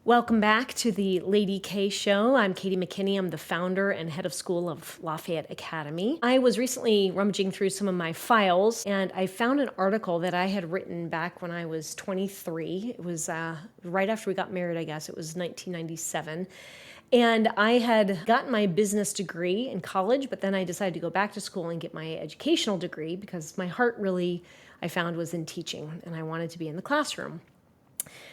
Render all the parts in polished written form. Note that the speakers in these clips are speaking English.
Welcome back to the Lady K Show. I'm Katy McKinney. I'm the founder and head of school of Lafayette Academy. I was recently rummaging through some of my files, and I found an article that I had written back when I was 23. It was right after we got married, I guess. It was 1997. And I had gotten my business degree in college, but then I decided to go back to school and get my educational degree because my heart really, I found, was in teaching, and I wanted to be in the classroom.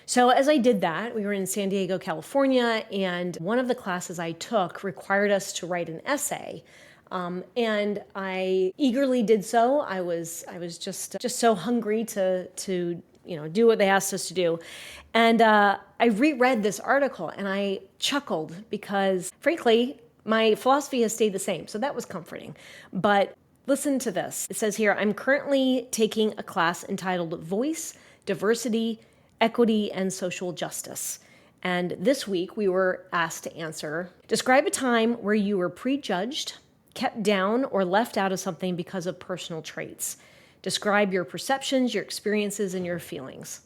So as I did that, we were in San Diego, California, and one of the classes I took required us to write an essay. And I eagerly did so. I was just so hungry to do what they asked us to do. And I reread this article and I chuckled because, frankly, my philosophy has stayed the same. So that was comforting. But listen to this. It says here, I'm currently taking a class entitled Voice, Diversity, Equity, and Social Justice. And this week we were asked to answer, describe a time where you were prejudged, kept down, or left out of something because of personal traits. Describe your perceptions, your experiences, and your feelings.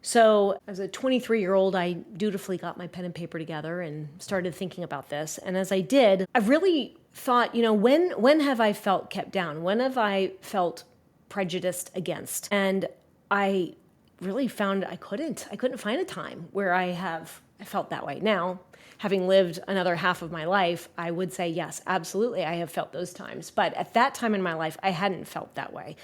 So as a 23-year-old, I dutifully got my pen and paper together and started thinking about this. And as I did, I really thought, when have I felt kept down? When have I felt prejudiced against? And I really found I couldn't find a time where I felt that way. Now, having lived another half of my life, I would say, yes, absolutely, I have felt those times. But at that time in my life, I hadn't felt that way.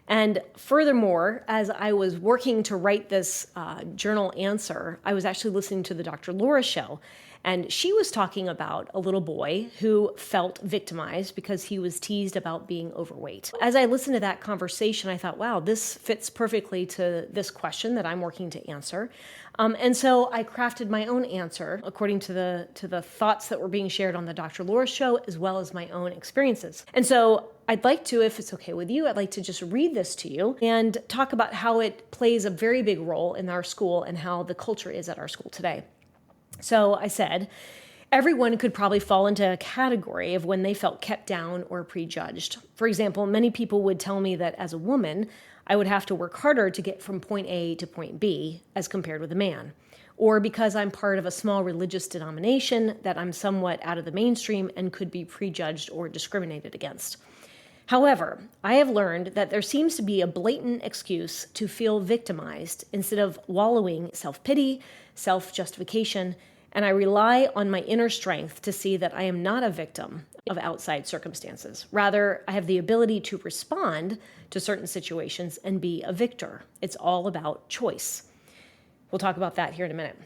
And furthermore, as I was working to write this journal answer, I was actually listening to the Dr. Laura show. And she was talking about a little boy who felt victimized because he was teased about being overweight. As I listened to that conversation, I thought, wow, this fits perfectly to this question that I'm working to answer. And so I crafted my own answer according to the thoughts that were being shared on the Dr. Laura show, as well as my own experiences. And so I'd like to, if it's okay with you, I'd like to just read this to you and talk about how it plays a very big role in our school and how the culture is at our school today. So I said, everyone could probably fall into a category of when they felt kept down or prejudged. For example, many people would tell me that as a woman, I would have to work harder to get from point A to point B as compared with a man. Or because I'm part of a small religious denomination, that I'm somewhat out of the mainstream and could be prejudged or discriminated against. However, I have learned that there seems to be a blatant excuse to feel victimized instead of wallowing self-pity, self-justification, and I rely on my inner strength to see that I am not a victim of outside circumstances. Rather, I have the ability to respond to certain situations and be a victor. It's all about choice. We'll talk about that here in a minute.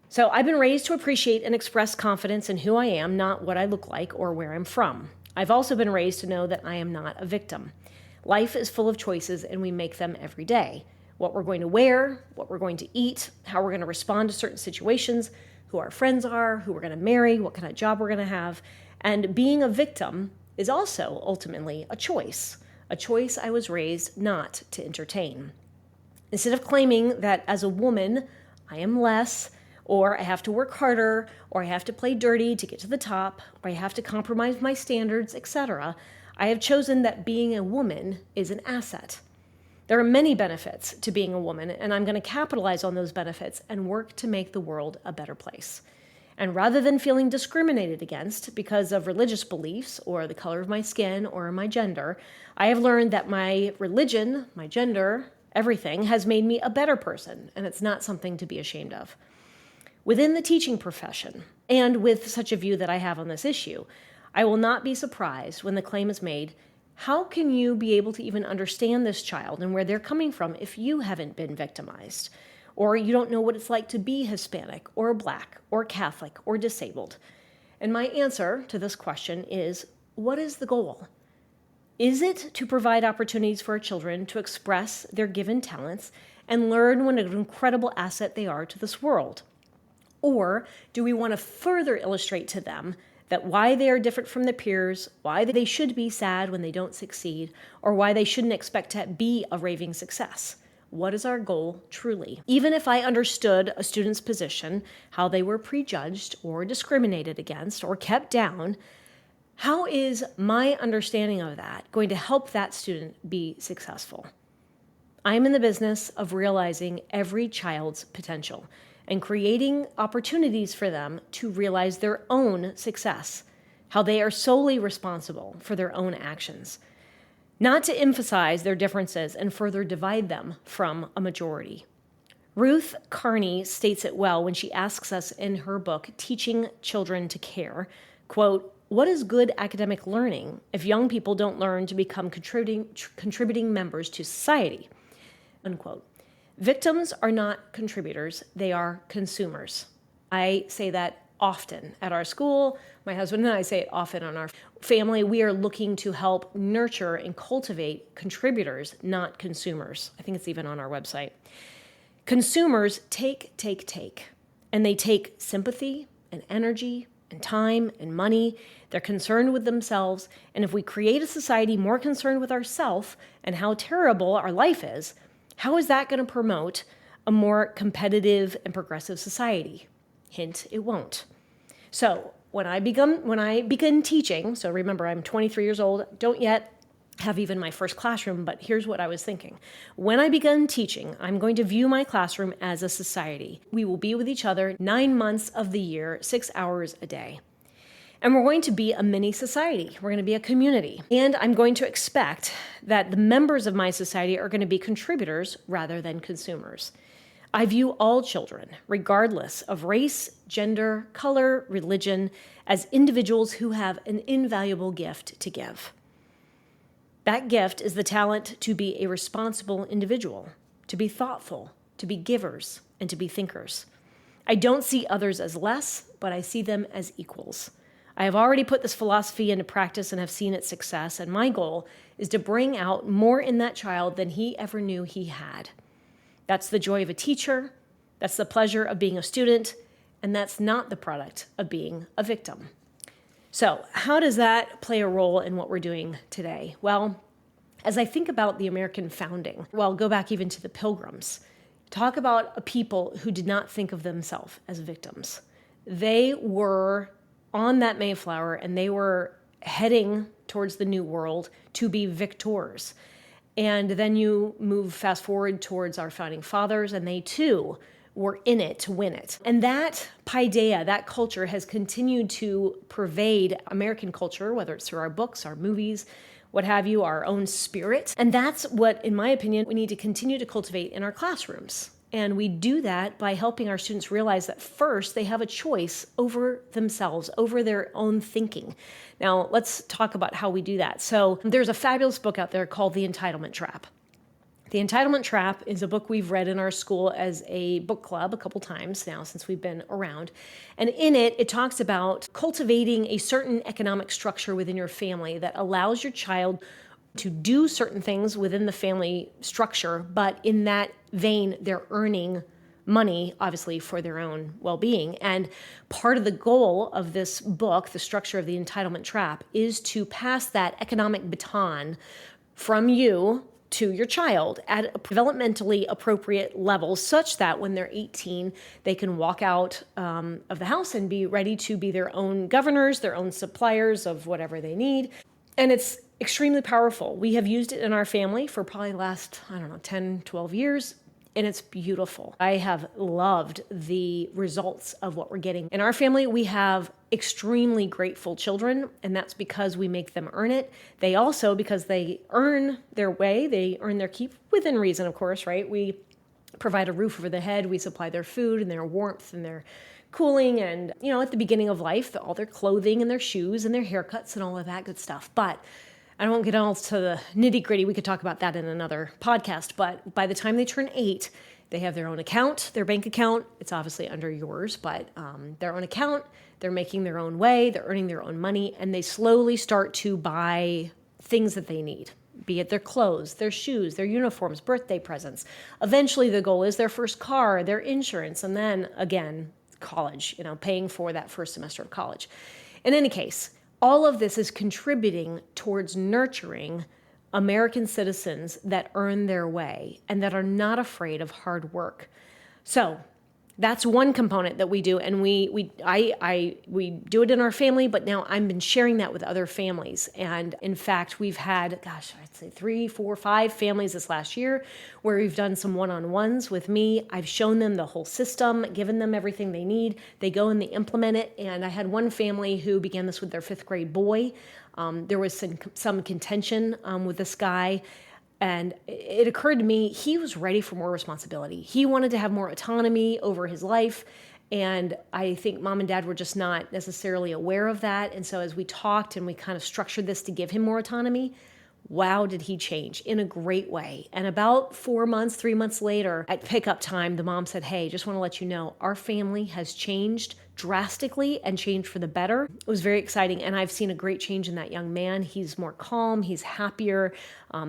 So I've been raised to appreciate and express confidence in who I am, not what I look like or where I'm from. I've also been raised to know that I am not a victim. Life is full of choices and we make them every day. What we're going to wear, what we're going to eat, how we're going to respond to certain situations, who our friends are, who we're going to marry, what kind of job we're going to have. And being a victim is also ultimately a choice I was raised not to entertain. Instead of claiming that as a woman, I am less, or I have to work harder, or I have to play dirty to get to the top, or I have to compromise my standards, etc., I have chosen that being a woman is an asset. There are many benefits to being a woman, and I'm going to capitalize on those benefits and work to make the world a better place. And rather than feeling discriminated against because of religious beliefs or the color of my skin or my gender, I have learned that my religion, my gender, everything has made me a better person, and it's not something to be ashamed of. Within the teaching profession, and with such a view that I have on this issue, I will not be surprised when the claim is made, how can you be able to even understand this child and where they're coming from if you haven't been victimized? Or you don't know what it's like to be Hispanic or Black or Catholic or disabled? And my answer to this question is, what is the goal? Is it to provide opportunities for our children to express their given talents and learn what an incredible asset they are to this world? Or do we want to further illustrate to them that why they are different from their peers, why they should be sad when they don't succeed, or why they shouldn't expect to be a raving success? What is our goal truly? Even if I understood a student's position, how they were prejudged or discriminated against or kept down, how is my understanding of that going to help that student be successful? I'm in the business of realizing every child's potential. and creating opportunities for them to realize their own success, how they are solely responsible for their own actions, not to emphasize their differences and further divide them from a majority. Ruth Carney states it well when she asks us in her book, Teaching Children to Care, quote, "What is good academic learning if young people don't learn to become contributing members to society?" Unquote. Victims are not contributors, they are consumers. I say that often at our school. My husband and I say it often on our family. We are looking to help nurture and cultivate contributors, not consumers. I think it's even on our website. Consumers take, and they take sympathy and energy and time and money. They're concerned with themselves. And if we create a society more concerned with ourselves and how terrible our life is, how is that going to promote a more competitive and progressive society? Hint, it won't. So when I begin teaching, so remember I'm 23 years old, don't yet have even my first classroom, but here's what I was thinking. When I begin teaching, I'm going to view my classroom as a society. We will be with each other 9 months of the year, 6 hours a day. And we're going to be a mini society. We're going to be a community. And I'm going to expect that the members of my society are going to be contributors rather than consumers. I view all children, regardless of race, gender, color, religion, as individuals who have an invaluable gift to give. That gift is the talent to be a responsible individual, to be thoughtful, to be givers, and to be thinkers. I don't see others as less, but I see them as equals. I have already put this philosophy into practice and have seen its success, and my goal is to bring out more in that child than he ever knew he had. That's the joy of a teacher, that's the pleasure of being a student, and that's not the product of being a victim. So, how does that play a role in what we're doing today? Well, as I think about the American founding, go back even to the Pilgrims, talk about a people who did not think of themselves as victims. They were on that Mayflower and they were heading towards the New World to be victors. And then you move fast forward towards our founding fathers, and they too were in it to win it. And that paideia, that culture, has continued to pervade American culture, whether it's through our books, our movies, what have you, our own spirit. And that's what, in my opinion, we need to continue to cultivate in our classrooms. And we do that by helping our students realize that first they have a choice over themselves, over their own thinking. Now, let's talk about how we do that. So there's a fabulous book out there called The Entitlement Trap. The Entitlement Trap is a book we've read in our school as a book club a couple times now since we've been around. And in it, it talks about cultivating a certain economic structure within your family that allows your child to do certain things within the family structure, but in that vein, they're earning money, obviously, for their own well-being. And part of the goal of this book, The Structure of the Entitlement Trap, is to pass that economic baton from you to your child at a developmentally appropriate level, such that when they're 18, they can walk out of the house and be ready to be their own governors, their own suppliers of whatever they need. And it's extremely powerful. We have used it in our family for probably the last, 10, 12 years. And it's beautiful. I have loved the results of what we're getting. In our family, we have extremely grateful children, and that's because we make them earn it. They also, because they earn their way, they earn their keep within reason, of course, right? We provide a roof over their head, we supply their food and their warmth and their cooling, and, at the beginning of life, all their clothing and their shoes and their haircuts and all of that good stuff. But I won't get all to the nitty-gritty. We could talk about that in another podcast. But by the time they turn 8, they have their own account, their bank account. It's obviously under yours, but their own account. They're making their own way. They're earning their own money. And they slowly start to buy things that they need, be it their clothes, their shoes, their uniforms, birthday presents. Eventually, the goal is their first car, their insurance, and then, again, college, paying for that first semester of college. In any case, all of this is contributing towards nurturing American citizens that earn their way and that are not afraid of hard work. So That's one component that we do, and we do it in our family. But now I've been sharing that with other families, and in fact, we've had, I'd say 3, 4, 5 families this last year where we've done some one-on-ones with me. I've shown them the whole system, given them everything they need. They go and they implement it. And I had one family who began this with their 5th grade boy. There was some contention with this guy. And it occurred to me, he was ready for more responsibility. He wanted to have more autonomy over his life. And I think mom and dad were just not necessarily aware of that. And so as we talked and we kind of structured this to give him more autonomy, wow, did he change in a great way. And about 3 months later, at pickup time, the mom said, hey, just want to let you know, our family has changed drastically and changed for the better. It was very exciting. And I've seen a great change in that young man. He's more calm, he's happier,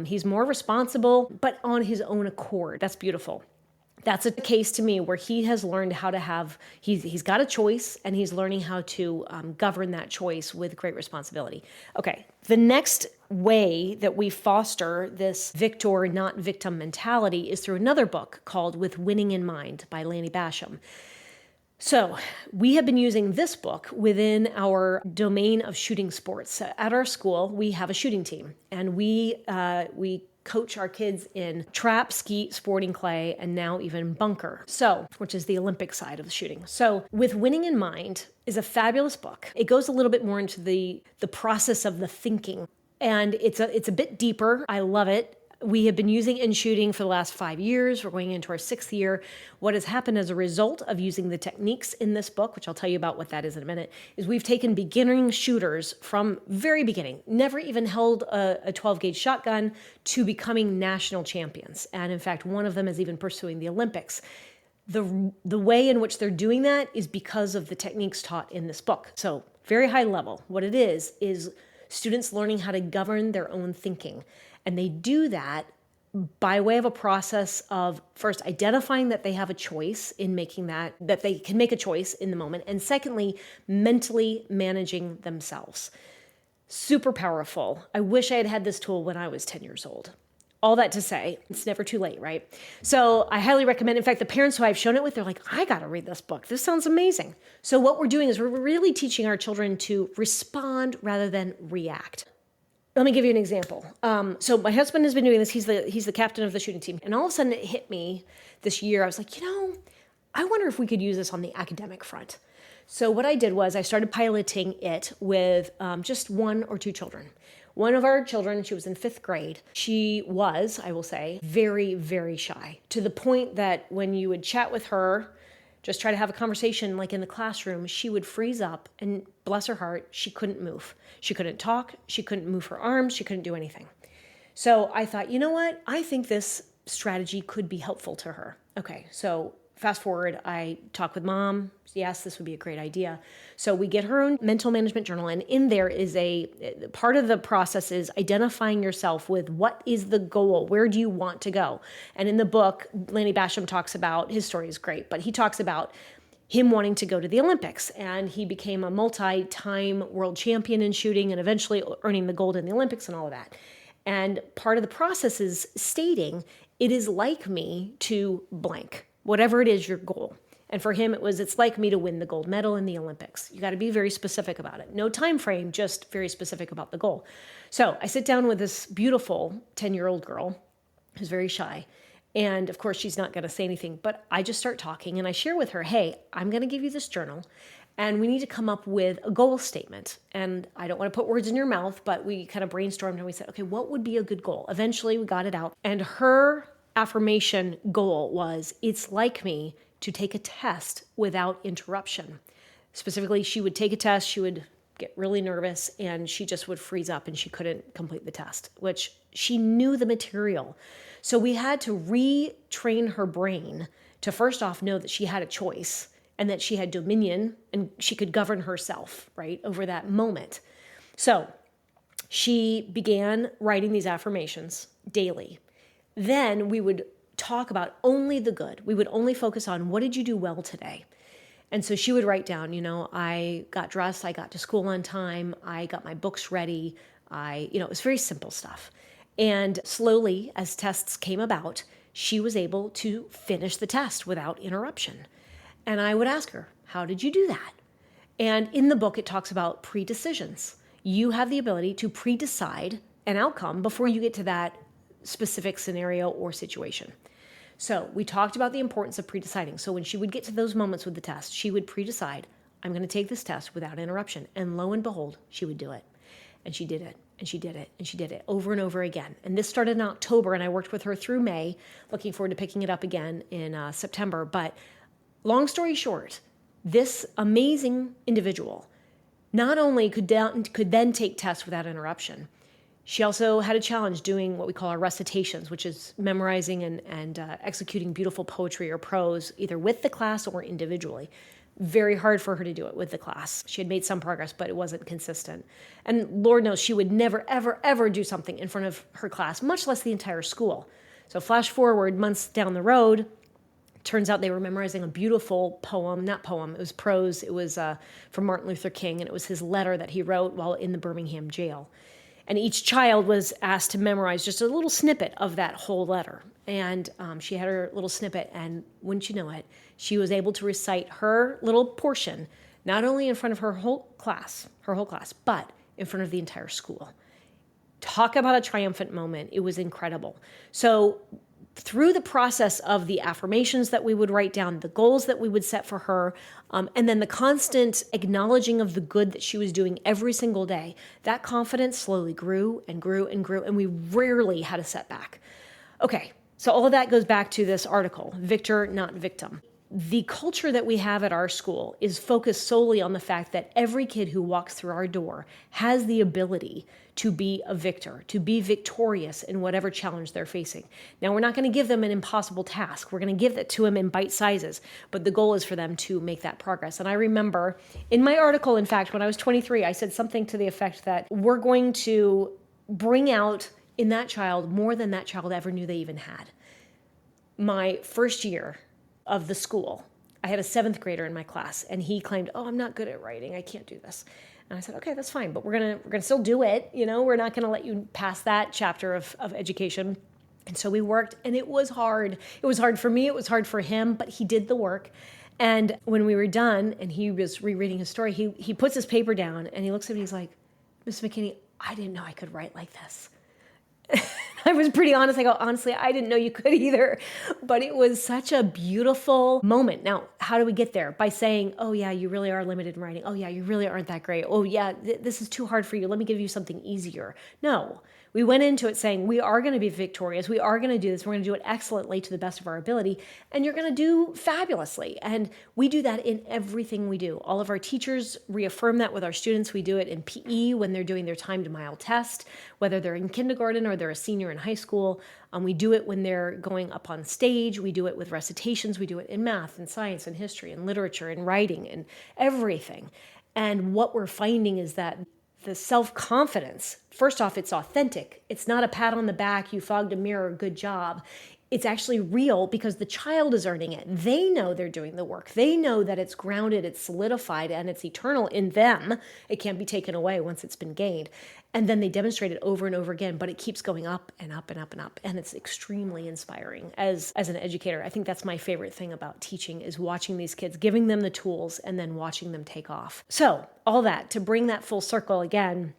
he's more responsible, but on his own accord. That's beautiful. That's a case to me where he has learned how to have, he's got a choice, and he's learning how to govern that choice with great responsibility. Okay, the next way that we foster this victor, not victim mentality is through another book called With Winning in Mind by Lanny Basham. So we have been using this book within our domain of shooting sports. At our school, we have a shooting team, and we coach our kids in trap, skeet, sporting clay, and now even bunker. So, which is the Olympic side of the shooting. So With Winning in Mind is a fabulous book. It goes a little bit more into the process of the thinking, and it's a bit deeper. I love it. We have been using in shooting for the last 5 years. We're going into our 6th year. What has happened as a result of using the techniques in this book, which I'll tell you about what that is in a minute, is we've taken beginning shooters from very beginning, never even held a 12-gauge shotgun, to becoming national champions. And in fact, one of them is even pursuing the Olympics. The way in which they're doing that is because of the techniques taught in this book. So very high level. What it is students learning how to govern their own thinking. And they do that by way of a process of first identifying that they have a choice in making that they can make a choice in the moment. And secondly, mentally managing themselves. Super powerful. I wish I had had this tool when I was 10 years old. All that to say, it's never too late, right? So I highly recommend. In fact, the parents who I've shown it with, they're like, I got to read this book. This sounds amazing. So what we're doing is we're really teaching our children to respond rather than react. Let me give you an example. So my husband has been doing this. He's the captain of the shooting team. And all of a sudden it hit me this year. I was like, I wonder if we could use this on the academic front. So what I did was I started piloting it with just 1 or 2 children. One of our children, she was in 5th grade. She was, I will say, very, very shy, to the point that when you would chat with her, just try to have a conversation like in the classroom, she would freeze up, and bless her heart, she couldn't move. She couldn't talk. She couldn't move her arms. She couldn't do anything. So I thought, you know what? I think this strategy could be helpful to her. Okay, so fast forward, I talk with mom. Yes, this would be a great idea. So we get her own mental management journal, and in there is a part of the process is identifying yourself with what is the goal? Where do you want to go? And in the book, Lanny Basham talks about, his story is great, but he talks about him wanting to go to the Olympics, and he became a multi-time world champion in shooting and eventually earning the gold in the Olympics and all of that. And part of the process is stating, it is like me to blank, whatever it is your goal. And for him, it's like me to win the gold medal in the Olympics. You got to be very specific about it. No time frame, just very specific about the goal. So I sit down with this beautiful 10-year-old girl who's very shy. And of course, she's not going to say anything, but I just start talking and I share with her, hey, I'm going to give you this journal and we need to come up with a goal statement. And I don't want to put words in your mouth, but we kind of brainstormed and we said, okay, what would be a good goal? Eventually we got it out. And her affirmation goal was, it's like me to take a test without interruption. Specifically, she would take a test, she would get really nervous, and she just would freeze up and she couldn't complete the test, which she knew the material. So we had to retrain her brain to first off know that she had a choice and that she had dominion and she could govern herself, right, over that moment. So she began writing these affirmations daily. Then we would talk about only the good. We would only focus on what did you do well today? And so she would write down, I got dressed, I got to school on time, I got my books ready. It was very simple stuff. And slowly, as tests came about, she was able to finish the test without interruption. And I would ask her, how did you do that? And in the book, it talks about pre-decisions. You have the ability to pre-decide an outcome before you get to that specific scenario or situation. So we talked about the importance of pre-deciding. So when she would get to those moments with the test, she would pre-decide, I'm going to take this test without interruption. And lo and behold, she would do it. And she did it. And she did it. And she did it over and over again. And this started in October, and I worked with her through May, looking forward to picking it up again in September. But long story short, this amazing individual not only could then take tests without interruption, she also had a challenge doing what we call our recitations, which is memorizing and executing beautiful poetry or prose, either with the class or individually. Very hard for her to do it with the class. She had made some progress, but it wasn't consistent. And Lord knows she would never, ever, ever do something in front of her class, much less the entire school. So flash forward months down the road, turns out they were memorizing a beautiful poem, it was prose. It was from Martin Luther King, and it was his letter that he wrote while in the Birmingham jail. And each child was asked to memorize just a little snippet of that whole letter. And she had her little snippet, and wouldn't you know it, she was able to recite her little portion, not only in front of her whole class, but in front of the entire school. Talk about a triumphant moment. It was incredible. So through the process of the affirmations that we would write down, the goals that we would set for her, and then the constant acknowledging of the good that she was doing every single day, that confidence slowly grew and grew and grew, and we rarely had a setback. Okay, so all of that goes back to this article, Victor, Not Victim. The culture that we have at our school is focused solely on the fact that every kid who walks through our door has the ability to be a victor, to be victorious in whatever challenge they're facing. Now, we're not going to give them an impossible task. We're going to give that to them in bite sizes, but the goal is for them to make that progress. And I remember in my article, in fact, when I was 23, I said something to the effect that we're going to bring out in that child more than that child ever knew they even had. My first year of the school, I had a 7th grader in my class, and he claimed, "Oh, I'm not good at writing. I can't do this." And I said, "Okay, that's fine, but we're gonna still do it. We're not gonna let you pass that chapter of education." And so we worked, and it was hard. It was hard for me. It was hard for him, but he did the work. And when we were done, and he was rereading his story, he puts his paper down, and he looks at me. He's like, "Miss McKinney, I didn't know I could write like this." I was pretty honest. I go, "Honestly, I didn't know you could either." But it was such a beautiful moment. Now, how do we get there? By saying, "Oh yeah, you really are limited in writing. Oh yeah, you really aren't that great. Oh yeah, this is too hard for you. Let me give you something easier." No, we went into it saying, we are going to be victorious. We are going to do this. We're going to do it excellently to the best of our ability. And you're going to do fabulously. And we do that in everything we do. All of our teachers reaffirm that with our students. We do it in PE when they're doing their timed mile test, whether they're in kindergarten or they're a senior in high school. We do it when they're going up on stage. We do it with recitations. We do it in math and science and history and literature and writing and everything. And what we're finding is that the self-confidence, first off, it's authentic. It's not a pat on the back, you fogged a mirror, good job. It's actually real because the child is earning it. They know they're doing the work. They know that it's grounded, it's solidified, and it's eternal in them. It can't be taken away once it's been gained. And then they demonstrate it over and over again, but it keeps going up and up and up and up. And it's extremely inspiring as an educator. I think that's my favorite thing about teaching is watching these kids, giving them the tools, and then watching them take off. So all that, to bring that full circle again,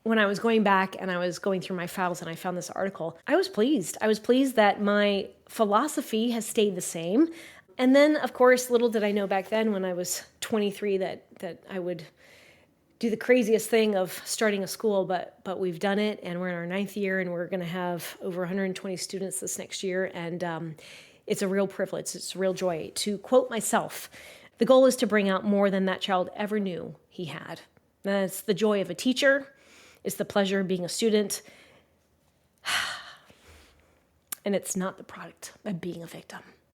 when I was going back and I was going through my files and I found this article, I was pleased. I was pleased that my philosophy has stayed the same. And then, of course, little did I know back then when I was 23 that I would do the craziest thing of starting a school, but we've done it, and we're in our 9th year, and we're going to have over 120 students this next year, and it's a real privilege. It's a real joy. To quote myself, the goal is to bring out more than that child ever knew he had. That's the joy of a teacher. It's the pleasure of being a student. And it's not the product of being a victim.